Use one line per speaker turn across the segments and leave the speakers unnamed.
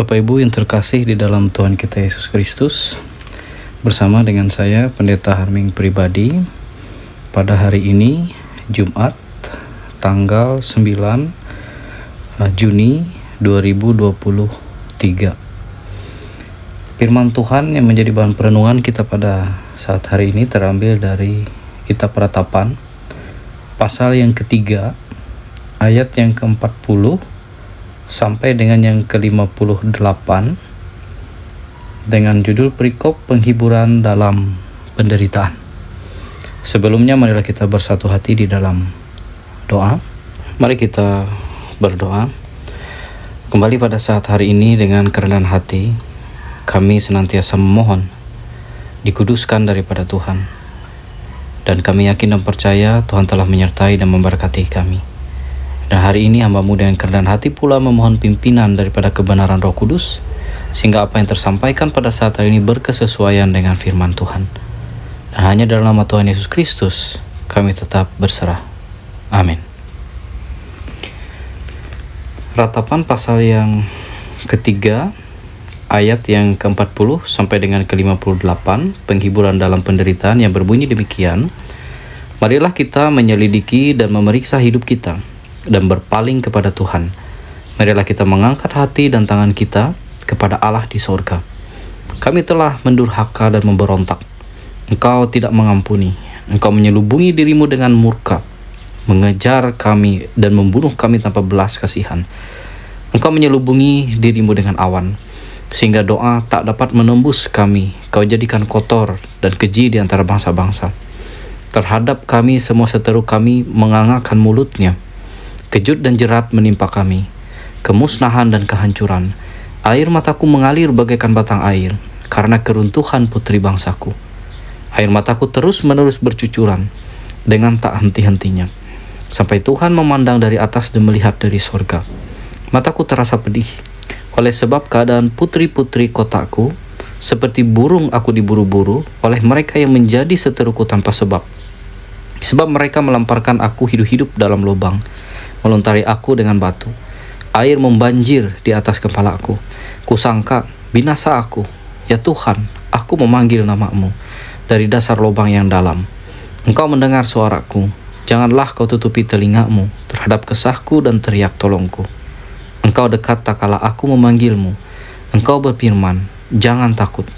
Bapak Ibu yang terkasih di dalam Tuhan kita Yesus Kristus, bersama dengan saya Pendeta Harming Pribadi, pada hari ini Jumat tanggal 9 Juni 2023. Firman Tuhan yang menjadi bahan perenungan kita pada saat hari ini terambil dari Kitab Ratapan pasal yang ketiga, ayat yang ke-40 sampai dengan yang ke-58, dengan judul perikop penghiburan dalam penderitaan. Sebelumnya marilah kita bersatu hati di dalam doa. Mari kita berdoa. Kembali pada saat hari ini dengan kerendahan hati, kami senantiasa memohon dikuduskan daripada Tuhan. Dan kami yakin dan percaya Tuhan telah menyertai dan memberkati kami. Dan hari ini hamba-Mu dengan kerendahan hati pula memohon pimpinan daripada kebenaran Roh Kudus, sehingga apa yang tersampaikan pada saat hari ini berkesesuaian dengan firman Tuhan. Dan hanya dalam nama Tuhan Yesus Kristus kami tetap berserah. Amin. Ratapan pasal yang ketiga, ayat yang ke-40 sampai dengan ke-58, penghiburan dalam penderitaan, yang berbunyi demikian: marilah kita menyelidiki dan memeriksa hidup kita dan berpaling kepada Tuhan. Marilah kita mengangkat hati dan tangan kita kepada Allah di sorga. Kami telah mendurhaka dan memberontak. Engkau tidak mengampuni. Engkau menyelubungi dirimu dengan murka, mengejar kami dan membunuh kami tanpa belas kasihan. Engkau menyelubungi dirimu dengan awan, sehingga doa tak dapat menembus kami. Kau jadikan kotor dan keji di antara bangsa-bangsa. Terhadap kami semua seteru kami mengangakkan mulutnya. Kejut dan jerat menimpa kami, kemusnahan dan kehancuran. Air mataku mengalir bagaikan batang air karena keruntuhan putri bangsaku. Air mataku terus-menerus bercucuran dengan tak henti-hentinya, sampai Tuhan memandang dari atas dan melihat dari sorga. Mataku terasa pedih oleh sebab keadaan putri-putri kotaku. Seperti burung aku diburu-buru oleh mereka yang menjadi seteruku tanpa sebab. Sebab mereka melemparkan aku hidup-hidup dalam lubang, melontari aku dengan batu. Air membanjir di atas kepalaku. Kusangka binasa aku. Ya Tuhan, aku memanggil nama-Mu dari dasar lubang yang dalam. Engkau mendengar suaraku. Janganlah kau tutupi telinga-Mu terhadap kesahku dan teriak tolongku. Engkau dekat tak kala aku memanggil-Mu. Engkau berfirman, jangan takut.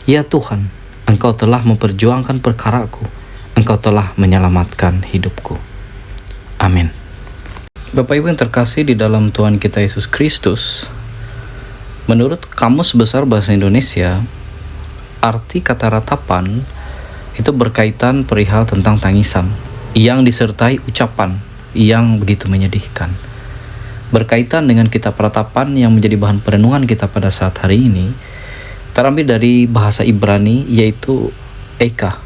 Ya Tuhan, Engkau telah memperjuangkan perkaraku. Engkau telah menyelamatkan hidupku. Amin. Bapak Ibu yang terkasih di dalam Tuhan kita Yesus Kristus, menurut Kamus Besar Bahasa Indonesia, arti kata ratapan itu berkaitan perihal tentang tangisan yang disertai ucapan yang begitu menyedihkan. Berkaitan dengan kitab Ratapan yang menjadi bahan perenungan kita pada saat hari ini, terambil dari bahasa Ibrani, yaitu Eka,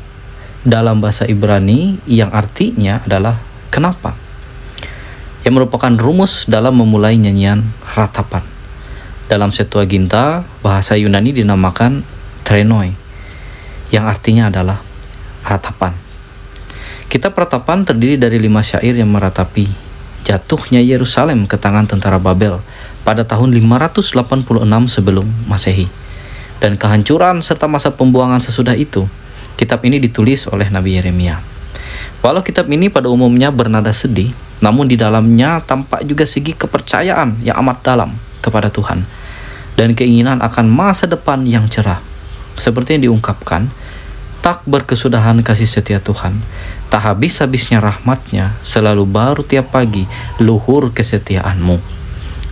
dalam bahasa Ibrani yang artinya adalah kenapa, yang merupakan rumus dalam memulai nyanyian ratapan. Dalam Septuaginta, bahasa Yunani dinamakan Trenoi, yang artinya adalah ratapan. Kitab Ratapan terdiri dari 5 syair yang meratapi jatuhnya Yerusalem ke tangan tentara Babel pada tahun 586 sebelum Masehi, dan kehancuran serta masa pembuangan sesudah itu. Kitab ini ditulis oleh Nabi Yeremia. Walau kitab ini pada umumnya bernada sedih, namun di dalamnya tampak juga segi kepercayaan yang amat dalam kepada Tuhan dan keinginan akan masa depan yang cerah. Seperti yang diungkapkan, tak berkesudahan kasih setia Tuhan, tak habis-habisnya rahmat-Nya, selalu baru tiap pagi luhur kesetiaan-Mu.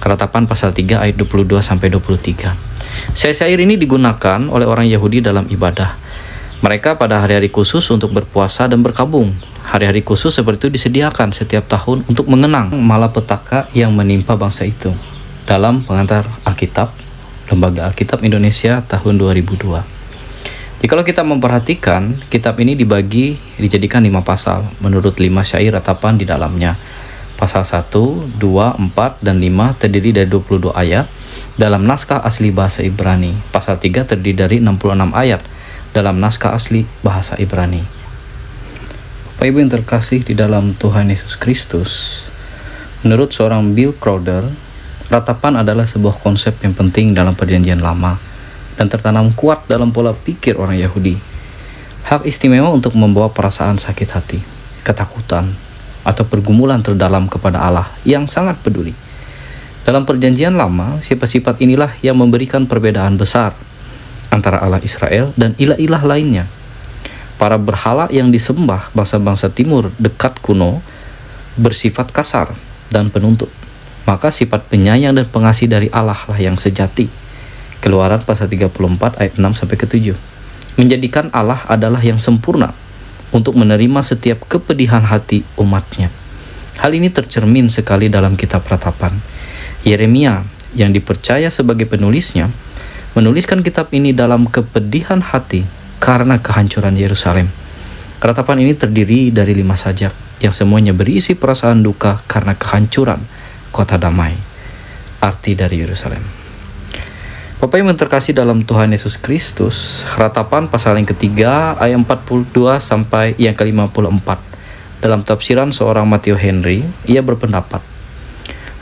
Ratapan pasal 3 ayat 22-23. Syair ini digunakan oleh orang Yahudi dalam ibadah mereka pada hari-hari khusus untuk berpuasa dan berkabung. Hari-hari khusus seperti itu disediakan setiap tahun untuk mengenang malapetaka yang menimpa bangsa itu. Dalam Pengantar Alkitab, Lembaga Alkitab Indonesia tahun 2002. Jikalau kita memperhatikan, kitab ini dijadikan 5 pasal menurut 5 syair ratapan di dalamnya. Pasal 1, 2, 4, dan 5 terdiri dari 22 ayat dalam naskah asli bahasa Ibrani. Pasal 3 terdiri dari 66 ayat dalam naskah asli bahasa Ibrani. Bapak Ibu yang terkasih di dalam Tuhan Yesus Kristus, menurut seorang Bill Crowder, Ratapan adalah sebuah konsep yang penting dalam Perjanjian Lama dan tertanam kuat dalam pola pikir orang Yahudi. Hak istimewa untuk membawa perasaan sakit hati, ketakutan, atau pergumulan terdalam kepada Allah yang sangat peduli. Dalam Perjanjian Lama, sifat-sifat inilah yang memberikan perbedaan besar antara Allah Israel dan ilah-ilah lainnya. Para berhala yang disembah bangsa-bangsa timur dekat kuno bersifat kasar dan penuntut. Maka sifat penyayang dan pengasih dari Allah lah yang sejati. Keluaran pasal 34 ayat 6-7. Menjadikan Allah adalah yang sempurna untuk menerima setiap kepedihan hati umatnya. Hal ini tercermin sekali dalam kitab Ratapan. Yeremia yang dipercaya sebagai penulisnya menuliskan kitab ini dalam kepedihan hati karena kehancuran Yerusalem. Ratapan ini terdiri dari 5 sajak yang semuanya berisi perasaan duka karena kehancuran kota damai, arti dari Yerusalem. Bapak yang terkasih dalam Tuhan Yesus Kristus, Ratapan pasal yang ketiga ayat 42 sampai yang ke-54. Dalam tafsiran seorang Matthew Henry, ia berpendapat,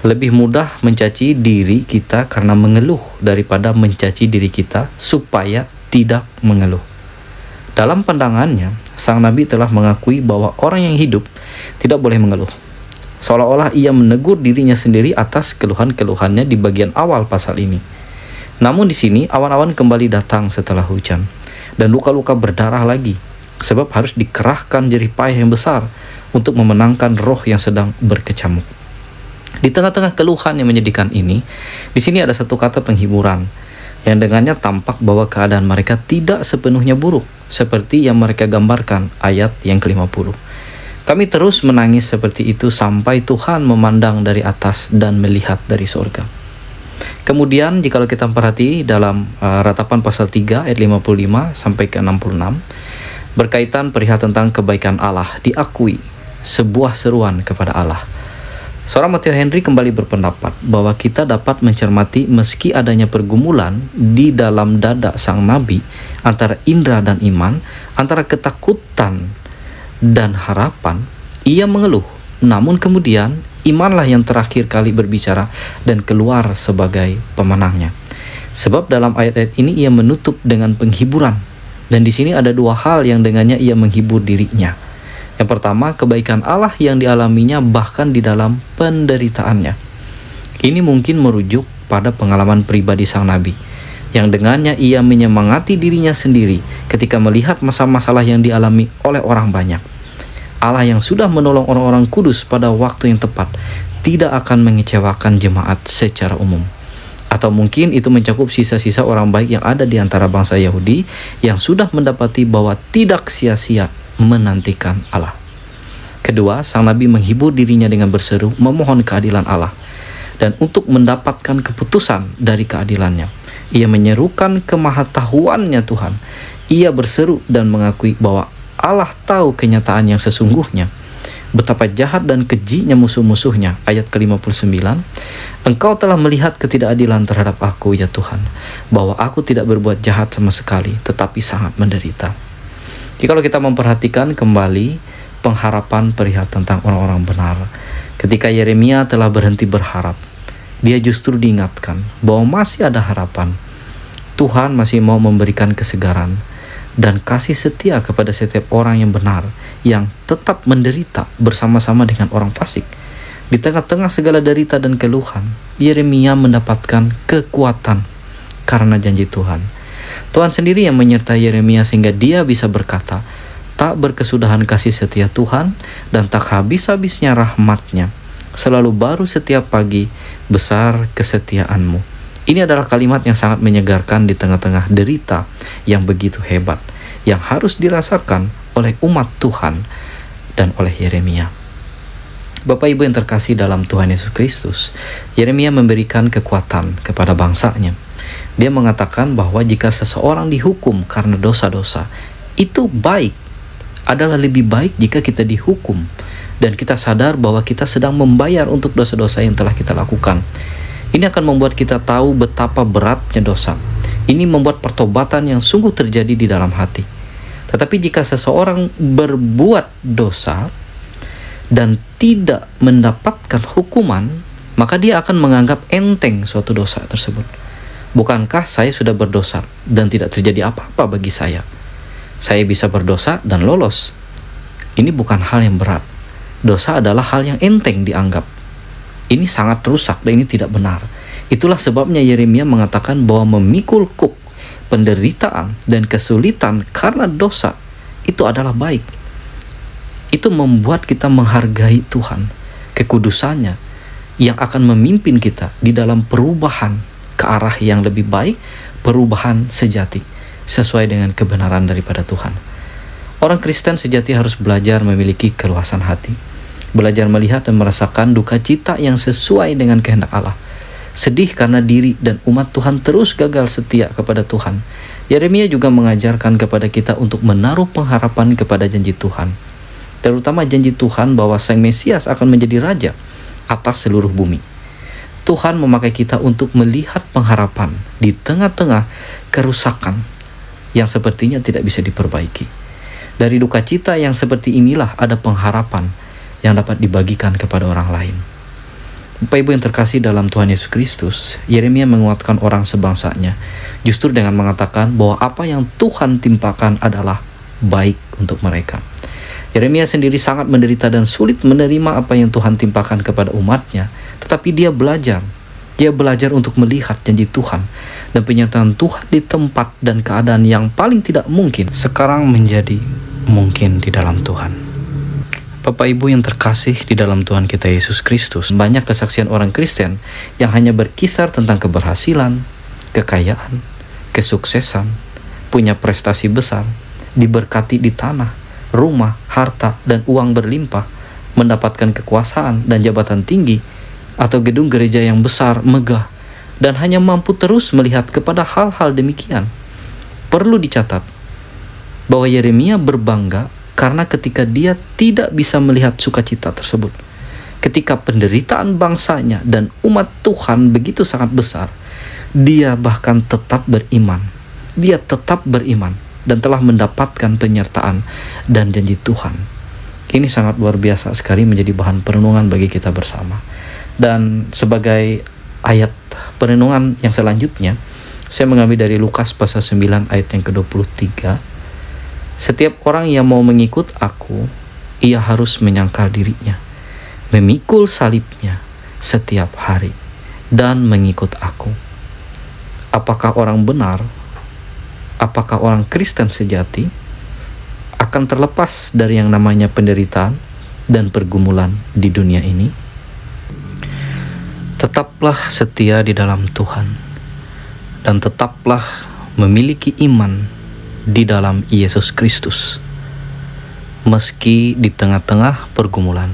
lebih mudah mencaci diri kita karena mengeluh daripada mencaci diri kita supaya tidak mengeluh. Dalam pandangannya, sang nabi telah mengakui bahwa orang yang hidup tidak boleh mengeluh. Seolah-olah ia menegur dirinya sendiri atas keluhan-keluhannya di bagian awal pasal ini. Namun di sini awan-awan kembali datang setelah hujan, dan luka-luka berdarah lagi, sebab harus dikerahkan jerih payah yang besar untuk memenangkan roh yang sedang berkecamuk. Di tengah-tengah keluhan yang menyedihkan ini, di sini ada satu kata penghiburan, yang dengannya tampak bahwa keadaan mereka tidak sepenuhnya buruk, seperti yang mereka gambarkan ayat yang ke-50. Kami terus menangis seperti itu sampai Tuhan memandang dari atas dan melihat dari surga. Kemudian jikalau kita perhati dalam Ratapan pasal 3 ayat 55 sampai ke 66, berkaitan perihal tentang kebaikan Allah diakui, sebuah seruan kepada Allah. Seorang Matthew Henry kembali berpendapat bahwa kita dapat mencermati meski adanya pergumulan di dalam dada sang nabi antara indera dan iman, antara ketakutan dan harapan, ia mengeluh. Namun kemudian imanlah yang terakhir kali berbicara dan keluar sebagai pemenangnya. Sebab dalam ayat-ayat ini ia menutup dengan penghiburan. Dan di sini ada 2 hal yang dengannya ia menghibur dirinya. Yang pertama, kebaikan Allah yang dialaminya bahkan di dalam penderitaannya. Ini mungkin merujuk pada pengalaman pribadi sang nabi, yang dengannya ia menyemangati dirinya sendiri ketika melihat masalah-masalah yang dialami oleh orang banyak. Allah yang sudah menolong orang-orang kudus pada waktu yang tepat tidak akan mengecewakan jemaat secara umum. Atau mungkin itu mencakup sisa-sisa orang baik yang ada di antara bangsa Yahudi yang sudah mendapati bahwa tidak sia-sia menantikan Allah. Kedua, sang nabi menghibur dirinya dengan berseru memohon keadilan Allah dan untuk mendapatkan keputusan dari keadilannya. Ia menyerukan kemahatauannya Tuhan. Ia berseru dan mengakui bahwa Allah tahu kenyataan yang sesungguhnya, betapa jahat dan kejinya musuh-musuhnya. Ayat ke-59, Engkau telah melihat ketidakadilan terhadap aku ya Tuhan, bahwa aku tidak berbuat jahat sama sekali, tetapi sangat menderita. Jikalau kita memperhatikan kembali pengharapan perihal tentang orang-orang benar, ketika Yeremia telah berhenti berharap, dia justru diingatkan bahwa masih ada harapan. Tuhan masih mau memberikan kesegaran dan kasih setia kepada setiap orang yang benar, yang tetap menderita bersama-sama dengan orang fasik. Di tengah-tengah segala derita dan keluhan, Yeremia mendapatkan kekuatan karena janji Tuhan. Tuhan sendiri yang menyertai Yeremia sehingga dia bisa berkata, tak berkesudahan kasih setia Tuhan dan tak habis-habisnya rahmat-Nya. Selalu baru setiap pagi, besar kesetiaan-Mu. Ini adalah kalimat yang sangat menyegarkan di tengah-tengah derita yang begitu hebat, yang harus dirasakan oleh umat Tuhan dan oleh Yeremia. Bapak Ibu yang terkasih dalam Tuhan Yesus Kristus, Yeremia memberikan kekuatan kepada bangsanya. Dia mengatakan bahwa jika seseorang dihukum karena dosa-dosa, itu baik, adalah lebih baik jika kita dihukum dan kita sadar bahwa kita sedang membayar untuk dosa-dosa yang telah kita lakukan. Ini akan membuat kita tahu betapa beratnya dosa. Ini membuat pertobatan yang sungguh terjadi di dalam hati. Tetapi jika seseorang berbuat dosa dan tidak mendapatkan hukuman, maka dia akan menganggap enteng suatu dosa tersebut. Bukankah saya sudah berdosa dan tidak terjadi apa-apa bagi saya? Saya bisa berdosa dan lolos. Ini bukan hal yang berat. Dosa adalah hal yang enteng dianggap. Ini sangat rusak dan ini tidak benar. Itulah sebabnya Yeremia mengatakan bahwa memikul kuk, penderitaan, dan kesulitan karena dosa itu adalah baik. Itu membuat kita menghargai Tuhan, kekudusannya, yang akan memimpin kita di dalam perubahan ke arah yang lebih baik, perubahan sejati, sesuai dengan kebenaran daripada Tuhan. Orang Kristen sejati harus belajar memiliki keluasan hati, belajar melihat dan merasakan duka cita yang sesuai dengan kehendak Allah, sedih karena diri dan umat Tuhan terus gagal setia kepada Tuhan. Yeremia juga mengajarkan kepada kita untuk menaruh pengharapan kepada janji Tuhan, terutama janji Tuhan bahwa Sang Mesias akan menjadi Raja atas seluruh bumi. Tuhan memakai kita untuk melihat pengharapan di tengah-tengah kerusakan yang sepertinya tidak bisa diperbaiki. Dari duka cita yang seperti inilah ada pengharapan yang dapat dibagikan kepada orang lain. Bapak Ibu yang terkasih dalam Tuhan Yesus Kristus, Yeremia menguatkan orang sebangsanya justru dengan mengatakan bahwa apa yang Tuhan timpakan adalah baik untuk mereka. Yeremia sendiri sangat menderita dan sulit menerima apa yang Tuhan timpakan kepada umatnya, tetapi dia belajar untuk melihat janji Tuhan dan penyertaan Tuhan di tempat dan keadaan yang paling tidak mungkin sekarang menjadi mungkin di dalam Tuhan. Bapak Ibu yang terkasih di dalam Tuhan kita Yesus Kristus, banyak kesaksian orang Kristen yang hanya berkisar tentang keberhasilan, kekayaan, kesuksesan, punya prestasi besar, diberkati di tanah, rumah, harta, dan uang berlimpah, mendapatkan kekuasaan dan jabatan tinggi, atau gedung gereja yang besar, megah, dan hanya mampu terus melihat kepada hal-hal demikian. Perlu dicatat bahwa Yeremia berbangga karena ketika dia tidak bisa melihat sukacita tersebut, ketika penderitaan bangsanya dan umat Tuhan begitu sangat besar, dia bahkan tetap beriman. Dia tetap beriman dan telah mendapatkan penyertaan dan janji Tuhan. Ini sangat luar biasa sekali menjadi bahan perenungan bagi kita bersama. Dan sebagai ayat perenungan yang selanjutnya, saya mengambil dari Lukas pasal 9 ayat yang ke-23. Setiap orang yang mau mengikut aku, ia harus menyangkal dirinya, memikul salibnya setiap hari, dan mengikut aku. Apakah orang benar, apakah orang Kristen sejati akan terlepas dari yang namanya penderitaan dan pergumulan di dunia ini? Tetaplah setia di dalam Tuhan dan tetaplah memiliki iman di dalam Yesus Kristus, meski di tengah-tengah pergumulan,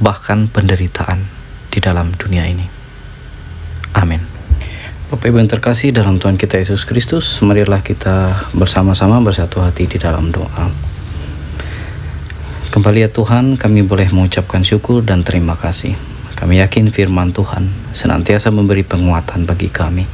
bahkan penderitaan di dalam dunia ini. Amin. Bapak Ibu yang terkasih dalam Tuhan kita Yesus Kristus, marilah kita bersama-sama bersatu hati di dalam doa. Kembali ya Tuhan, kami boleh mengucapkan syukur dan terima kasih. Kami yakin firman Tuhan senantiasa memberi penguatan bagi kami.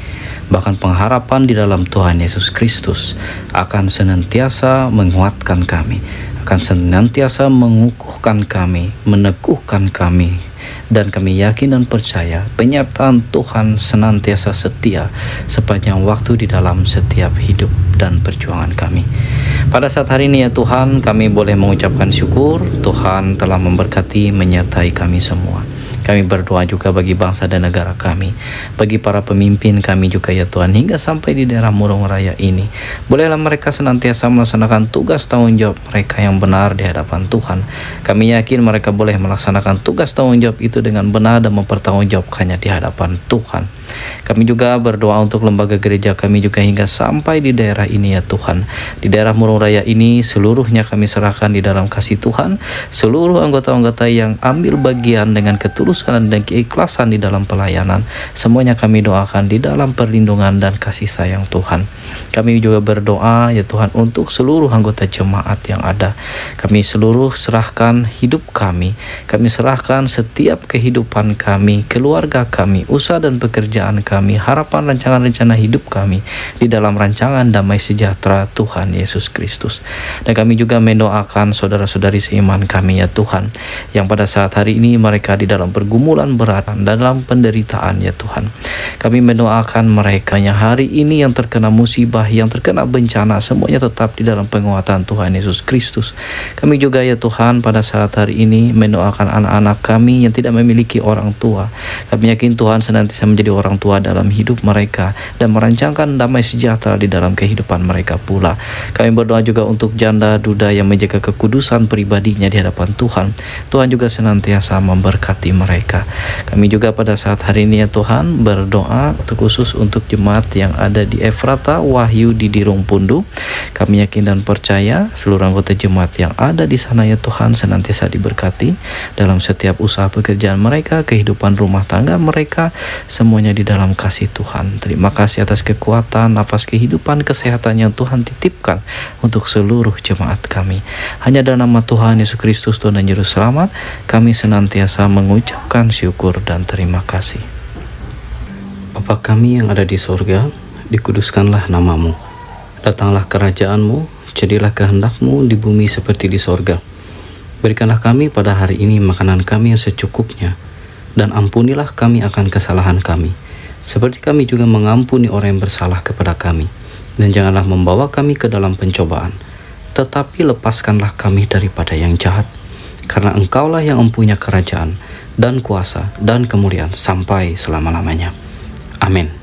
Bahkan pengharapan di dalam Tuhan Yesus Kristus akan senantiasa menguatkan kami, akan senantiasa mengukuhkan kami, meneguhkan kami. Dan kami yakin dan percaya penyertaan Tuhan senantiasa setia sepanjang waktu di dalam setiap hidup dan perjuangan kami. Pada saat hari ini ya Tuhan, kami boleh mengucapkan syukur Tuhan telah memberkati menyertai kami semua. Kami berdoa juga bagi bangsa dan negara kami, bagi para pemimpin kami juga ya Tuhan, hingga sampai di daerah Murung Raya ini. Bolehlah mereka senantiasa melaksanakan tugas tanggung jawab mereka yang benar di hadapan Tuhan. Kami yakin mereka boleh melaksanakan tugas tanggung jawab itu dengan benar dan mempertanggungjawabkannya di hadapan Tuhan. Kami juga berdoa untuk lembaga gereja kami juga hingga sampai di daerah ini ya Tuhan. Di daerah Murung Raya ini seluruhnya kami serahkan di dalam kasih Tuhan. Seluruh anggota-anggota yang ambil bagian dengan ketulusan dan keikhlasan di dalam pelayanan, semuanya kami doakan di dalam perlindungan dan kasih sayang Tuhan. Kami juga berdoa ya Tuhan untuk seluruh anggota jemaat yang ada. Kami seluruh serahkan hidup kami serahkan setiap kehidupan kami, keluarga kami, usaha dan pekerjaan kami kami, harapan rancangan-rencana hidup kami di dalam rancangan damai sejahtera Tuhan Yesus Kristus. Dan kami juga mendoakan saudara-saudari seiman kami ya Tuhan, yang pada saat hari ini mereka di dalam pergumulan berat, dalam penderitaan ya Tuhan. Kami mendoakan mereka yang hari ini yang terkena musibah, yang terkena bencana, semuanya tetap di dalam penguatan Tuhan Yesus Kristus. Kami juga ya Tuhan pada saat hari ini mendoakan anak-anak kami yang tidak memiliki orang tua. Kami yakin Tuhan senantiasa menjadi orang tua dalam hidup mereka dan merancangkan damai sejahtera di dalam kehidupan mereka pula. Kami berdoa juga untuk janda duda yang menjaga kekudusan pribadinya di hadapan Tuhan. Tuhan juga senantiasa memberkati mereka. Kami juga pada saat hari ini ya Tuhan berdoa khusus untuk jemaat yang ada di Efrata Wahyu di Dirung Pundu. Kami yakin dan percaya seluruh anggota jemaat yang ada di sana ya Tuhan senantiasa diberkati dalam setiap usaha pekerjaan mereka, kehidupan rumah tangga mereka, semuanya di dalam kasih Tuhan. Terima kasih atas kekuatan, nafas kehidupan, kesehatan yang Tuhan titipkan untuk seluruh jemaat kami. Hanya dalam nama Tuhan Yesus Kristus Tuhan dan Juru Selamat, kami senantiasa mengucapkan syukur dan terima kasih. Bapa kami yang ada di sorga, dikuduskanlah namamu. Datanglah kerajaanmu, jadilah kehendakmu di bumi seperti di sorga. Berikanlah kami pada hari ini makanan kami yang secukupnya, dan ampunilah kami akan kesalahan kami, seperti kami juga mengampuni orang yang bersalah kepada kami. Dan janganlah membawa kami ke dalam pencobaan, tetapi lepaskanlah kami daripada yang jahat. Karena Engkaulah yang mempunyai kerajaan, dan kuasa, dan kemuliaan sampai selama-lamanya. Amin.